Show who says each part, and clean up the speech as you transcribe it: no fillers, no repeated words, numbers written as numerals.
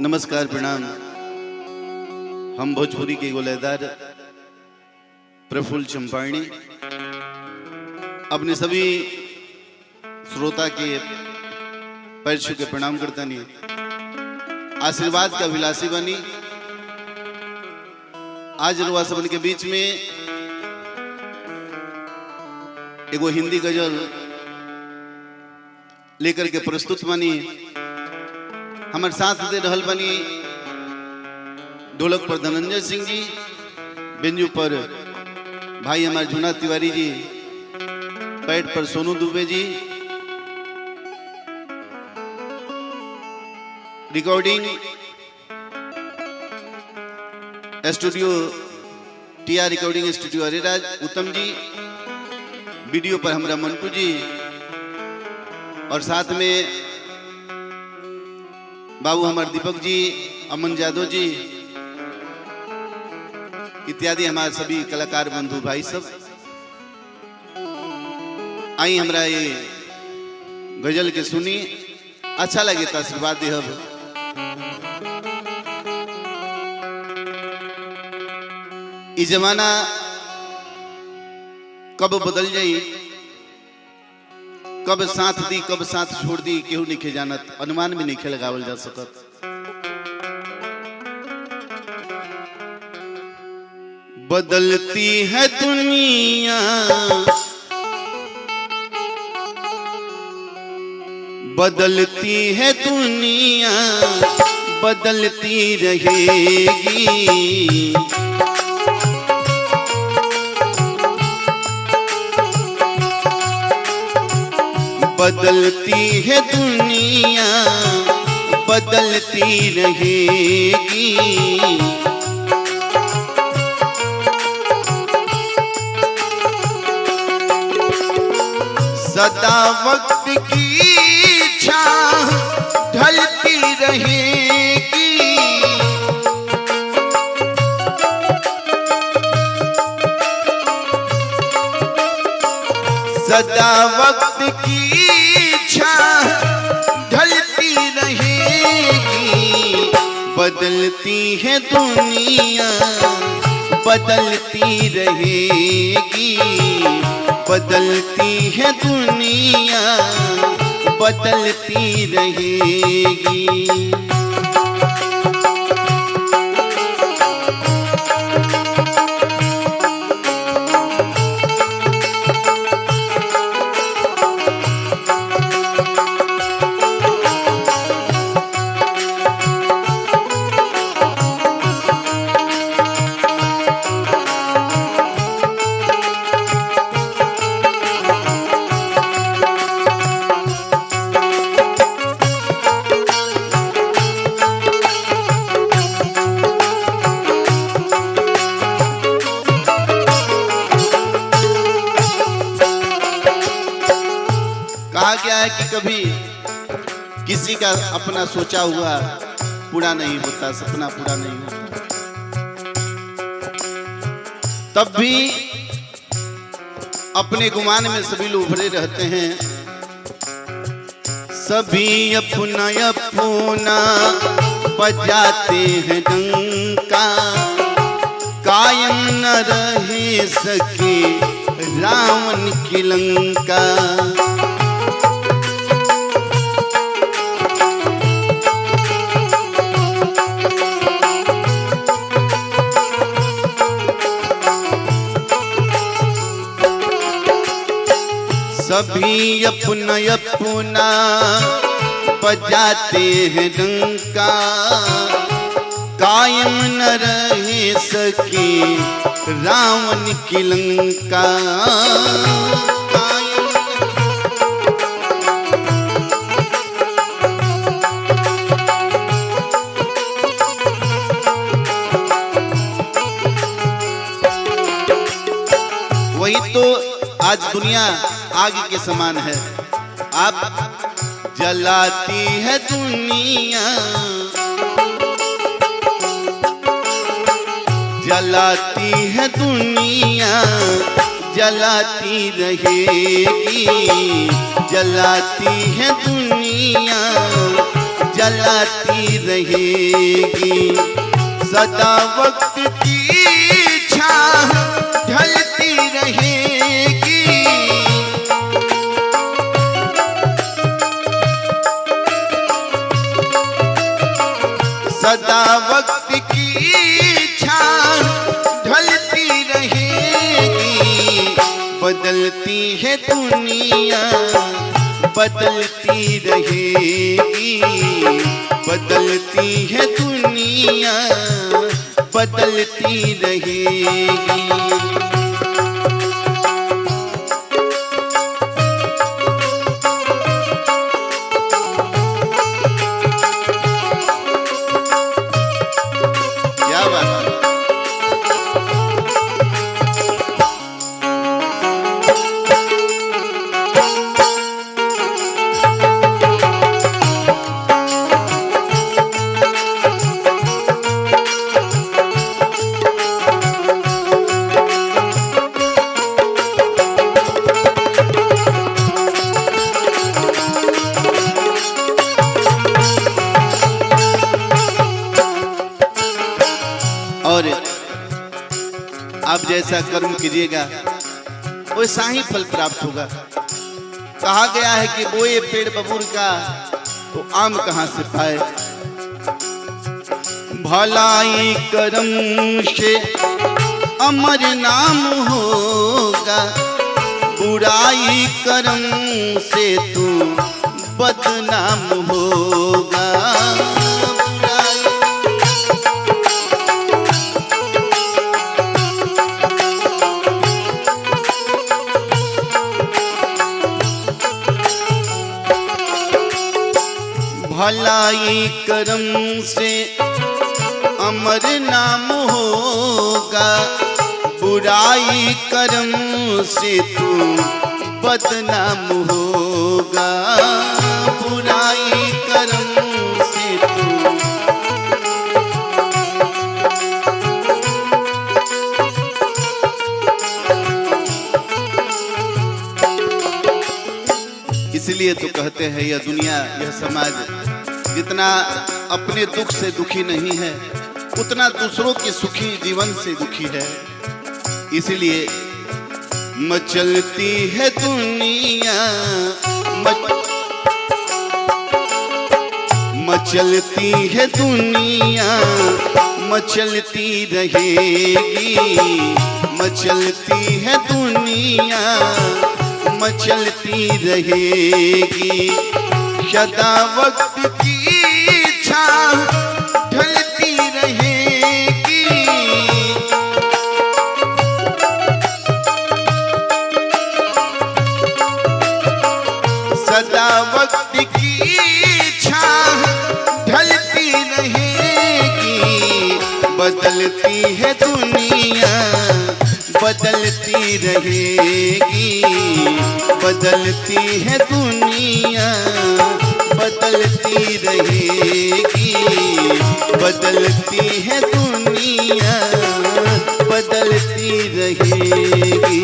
Speaker 1: नमस्कार प्रणाम। हम भोजपुरी के गोलेदार प्रफुल्ल चंपारणी अपने सभी श्रोता के पैर छू के प्रणाम करता नहीं, आशीर्वाद का विलासी बनी। आज रुआ सबन के बीच में एगो हिंदी गजल लेकर के प्रस्तुत बनी। हमारे साथ दे रहल बनी ढोलक पर धनंजय सिंह जी, बेंजू पर भाई हमारे झुना तिवारी जी, पैड पर Sonu Dubey ji, recording studio TR recording studio Hariraj Uttam ji, video पर हमारा मंटू जी, और साथ में बाबू हमारे दीपक जी, अमन यादव जी इत्यादि हमारे सभी कलाकार बंधु भाई सब। आई हमरा ये गजल के सुनी, अच्छा लगे तो आशीर्वाद देहब। इस जमाना कब बदल जाई, कब साथ दी कब साथ छोड़ दी, केहू नहीं जानत, अनुमान भी नहीं लगावल जा सकत। बदलती है दुनिया, बदलती है दुनिया, बदलती रहेगी। बदलती है दुनिया, बदलती रहेगी। सदा वक्त की छाह ढलती रहेगी। सदा वक्त की ढलती रहेगी। बदलती है दुनिया, बदलती रहेगी। बदलती है दुनिया, बदलती रहेगी। कहा गया है कि कभी किसी का अपना सोचा हुआ पूरा नहीं होता, सपना पूरा नहीं होता। तब भी अपने गुमान में सभी लोग उभरे रहते हैं। सभी अपना अपना बजाते हैं डंका, कायम न रहे सके रावण की लंका। सभी अपना अपना बजाते हैं डंका, कायम न रहे सके रावण की लंका। वही तो आज दुनिया आग के समान है। आप जलाती है दुनिया, जलाती है दुनिया, जलाती रहेगी। जलाती है दुनिया, जलाती रहेगी, सदा वक्त की छाह ढलती रहेगी। सदा वक्त की छाह ढलती रहेगी, बदलती है दुनिया बदलती रहेगी, बदलती है दुनिया बदलती रहेगी। क्या बात है। और आप जैसा कर्म कीजिएगा वैसा ही फल प्राप्त होगा। कहा गया है कि बोए पेड़ बबूल का तो आम कहां से पाए। भलाई कर्म से अमर नाम होगा, बुराई कर्म से तू बदनाम होगा। भलाई कर्म से अमर नाम होगा, बुराई कर्म से तू बदनाम होगा। बुराई कर्म से तू इसलिए तो कहते हैं यह दुनिया यह समाज जितना अपने दुख से दुखी नहीं है उतना दूसरों के सुखी जीवन से दुखी है। इसलिए मचलती है दुनिया मचलती है दुनिया मचलती रहेगी, मचलती है दुनिया मचलती रहेगी। सदा वक्त की छाह ढलती रहेगी, सदा वक्त की छाह ढलती रहेगी। बदलती है दुनिया बदलती रहेगी, बदलती है दुनिया बदलती रहेगी, बदलती है दुनिया बदलती रहेगी।